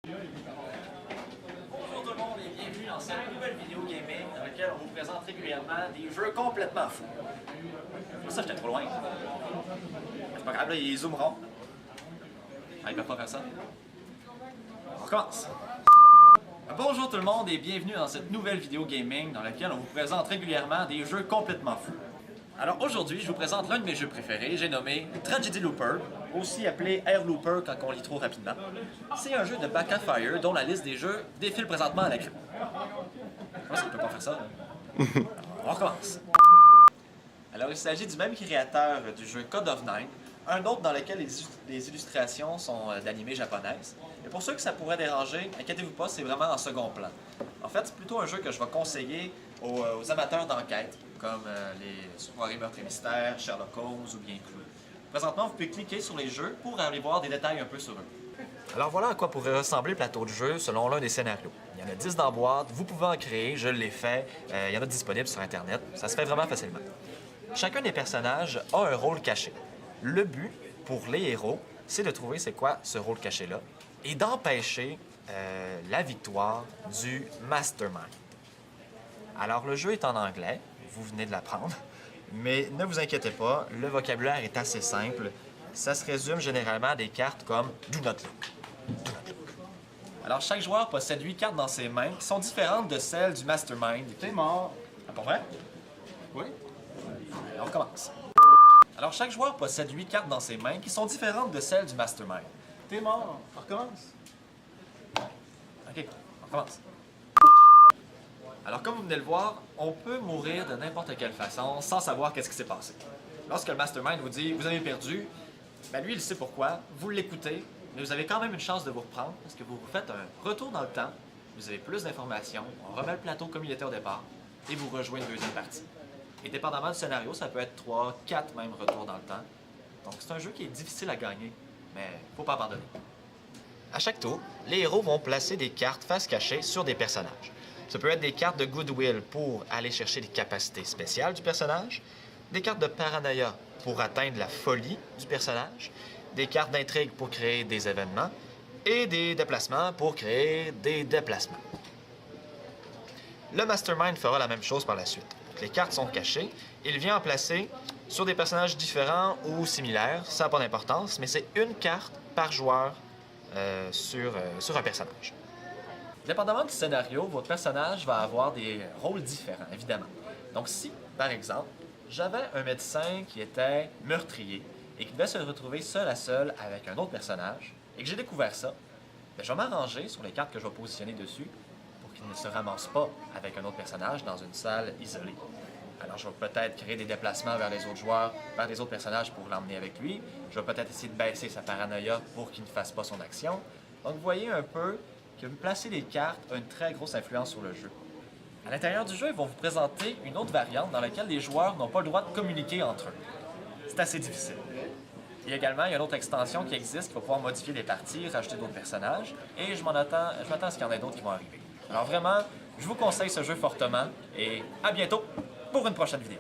Bonjour tout le monde et bienvenue dans cette nouvelle vidéo gaming dans laquelle on vous présente régulièrement des jeux complètement fous. Ça, j'étais trop loin. C'est pas grave, là, ils zoomeront. Ah, ils peuvent pas faire ça. On recommence. Bonjour tout le monde et bienvenue dans cette nouvelle vidéo gaming dans laquelle on vous présente régulièrement des jeux complètement fous. Alors aujourd'hui, je vous présente l'un de mes jeux préférés, j'ai nommé Tragedy Looper, aussi appelé Air Looper quand on lit trop rapidement. C'est un jeu de Back Fire dont la liste des jeux défile présentement à l'écran. Comment ça, on peut pas faire ça? Alors, on recommence. Alors il s'agit du même créateur du jeu Code of Nine, un autre dans lequel les illustrations sont d'animé japonaise. Et pour ceux que ça pourrait déranger, inquiétez-vous pas, c'est vraiment en second plan. En fait, c'est plutôt un jeu que je vais conseiller aux amateurs d'enquête, comme les soirées meurtres et mystères, Sherlock Holmes ou bien Clue. Présentement, vous pouvez cliquer sur les jeux pour aller voir des détails un peu sur eux. Alors voilà à quoi pourrait ressembler le plateau de jeu selon l'un des scénarios. Il y en a 10 dans la boîte, vous pouvez en créer, je l'ai fait, il y en a disponibles sur Internet, ça se fait vraiment facilement. Chacun des personnages a un rôle caché. Le but, pour les héros, c'est de trouver c'est quoi ce rôle caché-là et d'empêcher la victoire du Mastermind. Alors, le jeu est en anglais, vous venez de l'apprendre, mais ne vous inquiétez pas, le vocabulaire est assez simple. Ça se résume généralement à des cartes comme « Do not look ». Do not look. Alors, chaque joueur possède 8 cartes dans ses mains qui sont différentes de celles du Mastermind. T'es mort. Ah, pas vrai? Oui. On recommence. Alors, chaque joueur possède 8 cartes dans ses mains qui sont différentes de celles du Mastermind. T'es mort. On recommence. OK, on recommence. Alors, comme vous venez de le voir, on peut mourir de n'importe quelle façon sans savoir qu'est-ce qui s'est passé. Lorsque le Mastermind vous dit « vous avez perdu », ben lui, il sait pourquoi, vous l'écoutez, mais vous avez quand même une chance de vous reprendre parce que vous faites un retour dans le temps, vous avez plus d'informations, on remet le plateau comme il était au départ, et vous rejouez une deuxième partie. Et dépendamment du scénario, ça peut être 3, 4 même retours dans le temps. Donc c'est un jeu qui est difficile à gagner, mais faut pas abandonner. À chaque tour, les héros vont placer des cartes face cachée sur des personnages. Ça peut être des cartes de goodwill pour aller chercher les capacités spéciales du personnage, des cartes de paranoïa pour atteindre la folie du personnage, des cartes d'intrigue pour créer des événements et des déplacements pour créer des déplacements. Le Mastermind fera la même chose par la suite. Les cartes sont cachées, il vient en placer sur des personnages différents ou similaires, ça n'a pas d'importance, mais c'est une carte par joueur sur un personnage. Dépendamment du scénario, votre personnage va avoir des rôles différents, évidemment. Donc si, par exemple, j'avais un médecin qui était meurtrier et qui devait se retrouver seul à seul avec un autre personnage, et que j'ai découvert ça, bien, je vais m'arranger sur les cartes que je vais positionner dessus pour qu'il ne se ramasse pas avec un autre personnage dans une salle isolée. Alors je vais peut-être créer des déplacements vers les autres joueurs, vers les autres personnages pour l'emmener avec lui. Je vais peut-être essayer de baisser sa paranoïa pour qu'il ne fasse pas son action. Donc vous voyez un peu que placer les cartes a une très grosse influence sur le jeu. À l'intérieur du jeu, ils vont vous présenter une autre variante dans laquelle les joueurs n'ont pas le droit de communiquer entre eux. C'est assez difficile. Et également, il y a une autre extension qui existe qui va pouvoir modifier les parties, rajouter d'autres personnages, et je m'attends à ce qu'il y en ait d'autres qui vont arriver. Alors vraiment, je vous conseille ce jeu fortement, et à bientôt pour une prochaine vidéo.